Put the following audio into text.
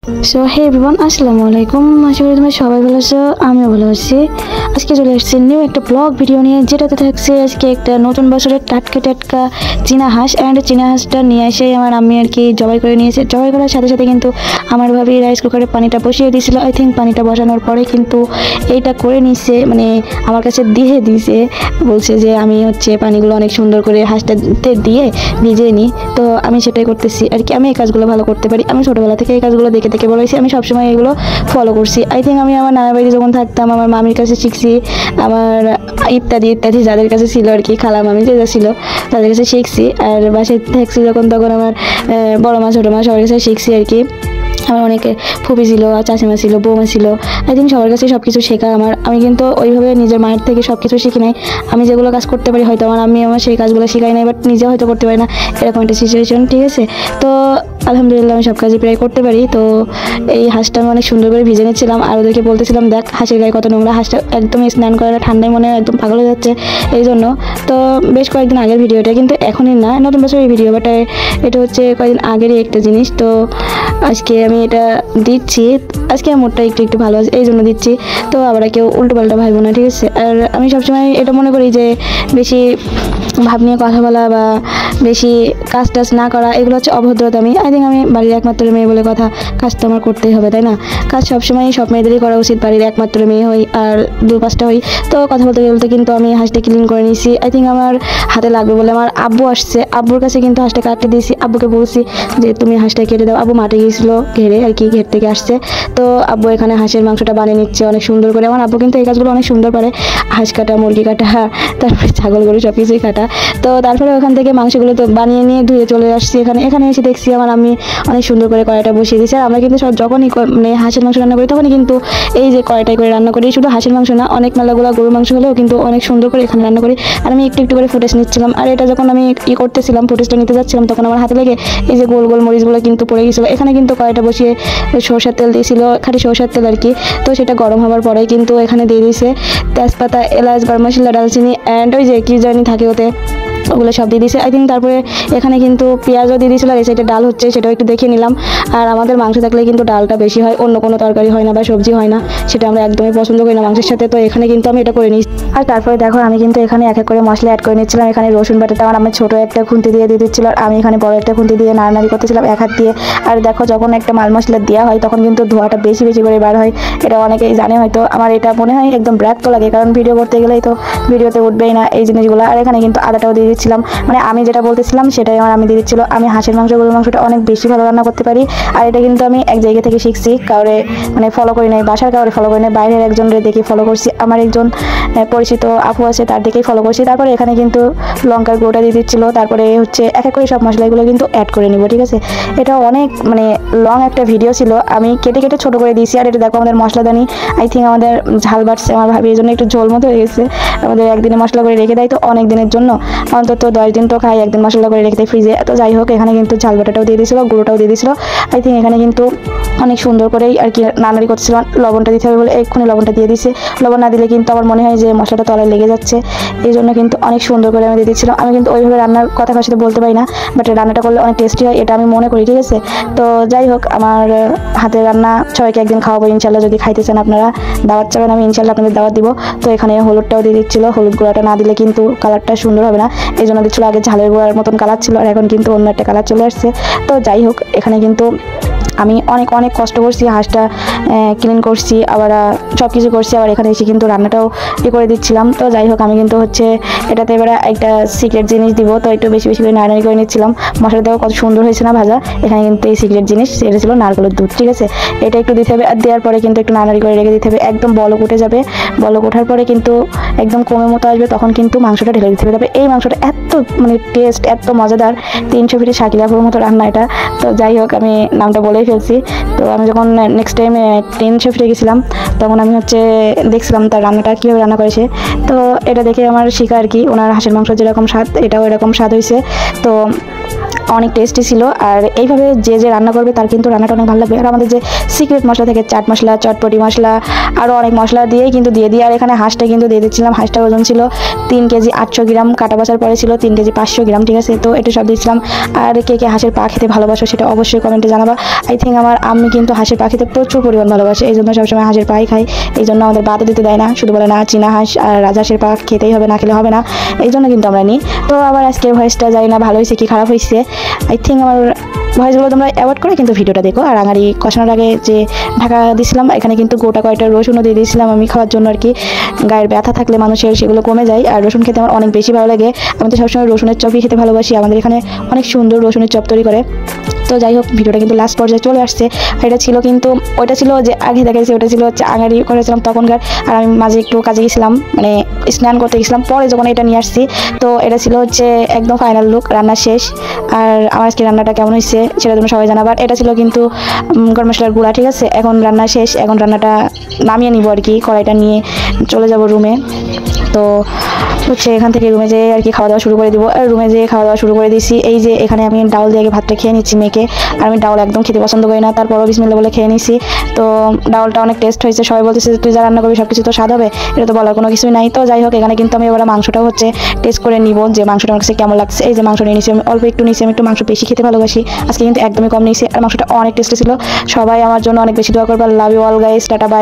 So hey everyone, আসসালামু আলাইকুম। আশা করি তোমরা সবাই ভালো আছো, আমিও ভালো আছি। আজকে চলে এসেছি নিউ একটা ব্লগ ভিডিও নিয়ে, যেটাতে থাকছে আজকে একটা নতুন বছরের টাটকা টাটকা চীনা হাঁস। অ্যান্ড চীনা হাঁসটা নিয়ে এসে আমার আম্মি আর কি জবাই করে নিয়েছে। জবাই করার সাথে সাথে কিন্তু আমার ভাবি রাইস কুকারে পানিটা বসিয়ে দিয়েছিল। আই থিঙ্ক পানিটা বসানোর পরে কিন্তু এইটা করে নিচ্ছে, মানে আমার কাছে দিয়ে দিয়েছে, বলছে যে আমি হচ্ছে পানিগুলো অনেক সুন্দর করে হাঁসটাতে দিয়ে ভিজিয়ে নিই। তো আমি সেটাই করতেছি আর কি। আমি এই কাজগুলো ভালো করতে পারি, আমি ছোটোবেলা থেকে এই কাজগুলো দেখে দেখে বলেছি, আমি সবসময় এগুলো ফলো করছি। আই থিঙ্ক আমি আমার নানা বাড়ি যখন থাকতাম আমার মামির কাছে শিখছি, আমার ইত্যাদি ইত্যাদি যাদের কাছে ছিল আর কি, খালা মামি যেটা ছিল তাদের কাছে শিখছি। আর বাসায় থাকছি যখন, তখন আমার বড়ো মা ছোটো মা সবার কাছে শিখছি আর কি। আমার অনেকে ফুপি ছিল, চাচিমা ছিল, বৌমা ছিল। আই থিঙ্ক সবার কাছে সব কিছু শেখা আমি কিন্তু ওইভাবে নিজের মায়ের থেকে সব কিছু শিখি নাই। আমি যেগুলো কাজ করতে পারি হয়তো আমি আমার সেই কাজগুলো শেখাই নাই, বাট নিজে হয়তো করতে পারি না, এরকম একটা সিচুয়েশন। ঠিক আছে, তো আলহামদুলিল্লাহ আমি সব কাজই প্রায় করতে পারি। তো এই হাঁসটা আমি অনেক সুন্দর করে ভিজে নিচ্ছিলাম আর ওদেরকে বলতেছিলাম, দেখ হাঁসের গায়ে কত নোংরা, হাঁসটা একদম স্নান করাটা ঠান্ডায় মনে হয় একদম পাগল হয়ে যাচ্ছে এই জন্য। তো বেশ কয়েকদিন আগের ভিডিওটা, কিন্তু এখনই না, নতুন বছরের ভিডিও, বাট এটা হচ্ছে কয়েকদিন আগেরই একটা জিনিস। তো আজকে আমি এটা দিচ্ছি, আজকে আমার মুডটা একটু একটু ভালো আছে এই জন্য দিচ্ছি। তো আবার কেউ উল্টো পাল্টা ভাববো না, ঠিক আছে। আর আমি সবসময় এটা মনে করি যে বেশি ভাব নিয়ে কথা বলা বা বেশি কাজ টাজ না করা, এগুলো হচ্ছে অভদ্রতা। আই থিঙ্ক আমি বাড়ির একমাত্র মেয়ে বলে কথা, কাজ তো আমার করতেই হবে, তাই না? কাজ সবসময় সব মেয়েদেরই করা উচিত, বাড়ির একমাত্র মেয়ে হই আর 2-5টা হই। তো কথা বলতে বলতে কিন্তু আমি হাঁসটা ক্লিন করে নিয়েছি। আই থিঙ্ক আমার হাতে লাগবে বলে আমার আব্বু আসছে, আব্বুর কাছে কিন্তু হাঁসটা কাটতে দিয়েছি। আব্বুকে বলছি যে তুমি হাঁসটা কেটে দাও। আব্বু মাঠে গিয়েছিল ঘেরে আর কি, ঘের থেকে আসছে। তো আব্বু এখানে হাঁসের মাংসটা বানিয়ে নিচ্ছে অনেক সুন্দর করে। আমার আব্বু কিন্তু এই কাজগুলো অনেক সুন্দর পারে, হাঁস কাটা, মুরগি কাটা, তারপরে ছাগল গরু সব কিছুই কাটা। তো তারপরে ওখান থেকে মাংসগুলো তো বানিয়ে নিয়ে ধুয়ে চলে আসছি এখানে এসে দেখছি আমার আমি অনেক সুন্দর করে কড়াইটা বসিয়ে দিয়েছি। আর আমরা কিন্তু যখনই মানে হাঁসের মাংস রান্না করি তখনই কিন্তু এই যে কড়াইটাই করে রান্না করি। শুধু হাঁসের মাংস না, অনেক মেলাগুলো গরুর মাংস হলেও কিন্তু অনেক সুন্দর করে এখানে রান্না করি। আর আমি একটু একটু করে ফুটেজ নিচ্ছিলাম, আর এটা যখন আমি করতেছিলাম, ফুটেজটা নিতে যাচ্ছিলাম, তখন আমার হাতে লেগে এই যে গোল গোল মরিচগুলো কিন্তু পড়ে গেছিলো। এখানে কিন্তু কড়াইটা বসিয়ে সরষের তেল দিয়েছিল, খাঁটি সরষের তেল আর কি। তো সেটা গরম হওয়ার পরে কিন্তু এখানে দিয়ে দিয়েছে তেজপাতা, এলাচ, গরম মশলা, ডালচিনি অ্যান্ড ওই যে কি জানি থাকে ওতে, ওগুলো সব দিয়ে দিয়েছে আই থিঙ্ক। তারপরে এখানে কিন্তু পেঁয়াজও দিয়ে দিয়েছিল। আর এই সাইডে ডাল হচ্ছে, সেটাও একটু দেখে নিলাম। আর আমাদের মাংস থাকলে কিন্তু ডালটা বেশি হয়, অন্য কোনো তরকারি হয় না বা সবজি হয় না, সেটা আমরা একদমই পছন্দ করি না মাংসের সাথে। তো এখানে কিন্তু আমি এটা করে নিই। আর তারপরে দেখো আমি কিন্তু এখানে এক এক করে মশলা অ্যাড করে নিচ্ছিলাম। এখানে রসুন বাটাটা আমার ছোটো একটা খুন্তি দিয়ে দিচ্ছিল, আর আমি এখানে বড় একটা খুন্তি দিয়ে নাড়ানাড়ি করতেছিলাম এক হাত দিয়ে। আর দেখো যখন একটা মাল মশলা দেওয়া হয় তখন কিন্তু ধোঁয়াটা বেশি বেশি করে বার হয়, এটা অনেকেই জানে হয়তো। আমার এটা মনে হয় একদম বিরক্ত লাগে, কারণ ভিডিও করতে গেলেই তো ভিডিওতে উঠবেই না এই জিনিসগুলো। আর এখানে কিন্তু আদাটাও দিয়ে দিচ্ছিলাম, মানে আমি যেটা বলতেছিলাম সেটাই আমার আমি দিয়ে দিচ্ছিল। আমি হাঁসের মাংস, গরুর মাংসটা অনেক বেশি ভালো রান্না করতে পারি। আর এটা কিন্তু আমি এক জায়গা থেকে শিখছি, কাউরে মানে ফলো করি নাই, বাসার কাউরে ফলো করি নাই, বাইরের একজনের দেখে ফলো করছি। আমার একজন পরিচিত আপু আছে, তার দেখেই ফলো করছি। তারপরে এখানে কিন্তু লঙ্কার গুঁড়োটা দিয়ে দিচ্ছিলো। তারপরে হচ্ছে এক এক করে সব মশলাগুলো কিন্তু অ্যাড করে নিব, ঠিক আছে। এটা অনেক মানে লং একটা ভিডিও ছিল, আমি কেটে কেটে ছোটো করে দিয়েছি। আর এটা দেখো আমাদের মশলাদানি, আই থিঙ্ক আমাদের ঝাল বাড়ছে, আমার ভাবি এই জন্য একটু ঝোল মতো হয়ে গেছে। আমাদের একদিনে মশলা করে রেখে দেয় তো অনেক দিনের জন্য, অন্তত 10 দিন তো খাই, একদিন মশলা করে রেখে দেয় ফ্রিজে। তো যাই হোক, এখানে কিন্তু ঝাল বাটাটাও দিয়ে দিয়েছিলো, গুঁড়োটাও দিয়ে দিয়েছিলো। আই থিঙ্ক এখানে কিন্তু অনেক সুন্দর করেই আর কি নাড়ানাড়ি করছিলাম। লবণটা দিতে হবে বলে এক্ষুনি লবণটা দিয়ে দিয়েছি। লবণ না দিলে কিন্তু আমার মনে হয় যে মশলাটা তলায় লেগে যাচ্ছে, এই জন্য কিন্তু অনেক সুন্দর করে আমি দিয়ে দিচ্ছিলাম। আমি কিন্তু ওইভাবে রান্নার কথা কার সাথে বলতে পারি না, বাট রান্নাটা করলে অনেক টেস্টি হয় এটা আমি মনে করি, ঠিক আছে। তো যাই হোক, আমার হাতের রান্না সবাইকে একদিন খাওয়াবো ইনশাল্লাহ, যদি খাইতে চান আপনারা দাওয়াত চাবেন, আমি ইনশাল্লাহ আপনাদের দাওয়াত দিব। তো এখানে হলুদটাও দিয়ে দিচ্ছিলো, হলুদ গুঁড়াটা না দিলে কিন্তু কালারটা সুন্দর হবে না, এই জন্য দিচ্ছিলো। আগে ঝালের গুঁড়ার মতন কালার ছিল, আর এখন কিন্তু অন্য একটা কালার চলে আসছে। তো যাই হোক, এখানে কিন্তু আমি অনেক অনেক কষ্ট করছি, হাঁসটা ক্লিন করছি, আবার সব কিছু করছি, আবার এখানে এসে কিন্তু রান্নাটাও করে দিচ্ছিলাম। তো যাই হোক, আমি কিন্তু হচ্ছে এটাতে এবারে একটা সিক্রেট জিনিস দিব, তো একটু বেশি বেশি করে নাড়ানাড়ি করে নিচ্ছিলাম। মশলাটাও কত সুন্দর হয়েছে না ভাজা। এখানে কিন্তু এই সিক্রেট জিনিস এটা ছিল নারকেলের দুধ, ঠিক আছে। এটা একটু দিতে হবে, আর দেওয়ার পরে কিন্তু একটু নাড়ানাড়ি করে রেখে দিতে হবে। একদম বলক উঠে যাবে, বলক ওঠার পরে কিন্তু একদম কমের মতো আসবে, তখন কিন্তু মাংসটা ঢেলে দিতে হবে। তবে এই মাংসটা এত মানে টেস্ট, এত মজাদার, 300 ফিটে শাকিলাপুর মতো রান্না এটা। তো যাই হোক, আমি নামটা বলেই ফেলছি। তো আমি যখন নেক্সট টাইম 300 ফিটে গেছিলাম তখন আমি হচ্ছে দেখছিলাম তার রান্নাটা কীভাবে রান্না করেছে। তো এটা দেখে আমার শিখা আর কি, ওনার হাঁসের মাংস যেরকম স্বাদ এটাও এরকম স্বাদ হয়েছে। তো অনেক টেস্টি ছিল। আর এইভাবে যে যে রান্না করবে তার কিন্তু রান্নাটা অনেক ভালো লাগবে। আর আমাদের যে সিক্রেট মশলা থেকে চাট মশলা, চটপটি মশলা, আরও অনেক মশলা দিয়েই কিন্তু দিয়ে দিই। আর এখানে হাঁসটা কিন্তু দিয়ে দিচ্ছিলাম, হাঁসটার ওজন ছিল 3 কেজি 800 গ্রাম, কাটা বাছার পরে ছিল 3 কেজি 500 গ্রাম, ঠিক আছে। তো এটা সব দিয়েছিলাম। আর কে কে হাঁসের পা খেতে ভালোবাসো সেটা অবশ্যই কমেন্টে জানাবা। আই থিঙ্ক আমার আম্মি কিন্তু হাঁসের পা খেতে প্রচুর পরিমাণ ভালোবাসে, এই জন্য সবসময় হাঁসের পাই খাই। এই জন্য আমাদের বাদও দিতে দেয় না, শুধু বলে না চীনা হাঁস আর রাজহাঁসের পা খেতেই হবে, না খেলে হবে না, এই জন্য কিন্তু আমরা নিই। তো আবার আজকে ভয়েসটা জানি না ভালো হয়েছে কি খারাপ হয়েছে। আই থিঙ্ক আমার ভয়েসগুলো তোমরা অ্যাভয়েড করে কিন্তু ভিডিওটা দেখো। আর আঙারি কষানোর আগে যে ঢাকা দিয়েছিলাম, এখানে কিন্তু গোটা কয়টা রসুনও দিয়ে দিয়েছিলাম আমি খাওয়ার জন্য আর কি। গায়ের ব্যথা থাকলে মানুষের সেগুলো কমে যায়। আর রসুন খেতে আমার অনেক বেশি ভালো লাগে, আমি তো সবসময় রসুনের চপই খেতে ভালোবাসি। আমাদের এখানে অনেক সুন্দর রসুনের চপ তৈরি করে। তো যাই হোক, ভিডিওটা কিন্তু লাস্ট পর্যায়ে চলে আসছে। আর এটা ছিল কিন্তু, ওইটা ছিল যে আগে দেখাইছে, ওটা ছিল হচ্ছে আঙারি করেছিলাম তখনকার। আর আমি মাঝে একটু কাজে গেছিলাম, মানে স্নান করতে গেছিলাম, পরে যখন এটা নিয়ে আসছি। তো এটা ছিল হচ্ছে একদম ফাইনাল লুক, রান্না শেষ। আর আমার আজকে রান্নাটা কেমন হয়েছে সেটা তোমরা সবাই জানাবার। এটা ছিল কিন্তু গরম মশলার গুঁড়া, ঠিক আছে। এখন রান্না শেষ, এখন রান্নাটা নামিয়ে নিব আর কি, কড়াইটা নিয়ে চলে যাব রুমে। তো হচ্ছে এখান থেকে রুমে যেয়ে আর কি খাওয়া দাওয়া শুরু করে দিব। আর রুমে যেয়ে খাওয়া দাওয়া শুরু করে দিয়েছি। এই যে এখানে আমি ডাউল দিয়ে আগে ভাতটা খেয়ে নিচ্ছি মেখে। আর আমি ডাউল একদম খেতে পছন্দ করি না, তারপরও বিসমিল্লাহ বলে খেয়ে নিছি। তো ডাউলটা অনেক টেস্ট হয়েছে, সবাই বলতেছে তুই যা রান্না করবি সব কিছু তো স্বাদ হবে, এটা তো বলার কোনো কিছুই নাই। তো যাই হোক, এখানে কিন্তু আমি এবার মাংসটাও হচ্ছে টেস্ট করে নিব যে মাংসটা আমার কাছে কেমন লাগছে। এই যে মাংস নিয়ে নিছি, আমি অল্প একটু নিয়েছি, আমি একটু মাংস বেশি খেতে ভালোবাসি, আজকে কিন্তু একদমই কম নিয়েছি। আর মাংসটা অনেক টেস্টি ছিল। সবাই আমার জন্য অনেক বেশি দোয়া করবে। Love you all guys, tata by.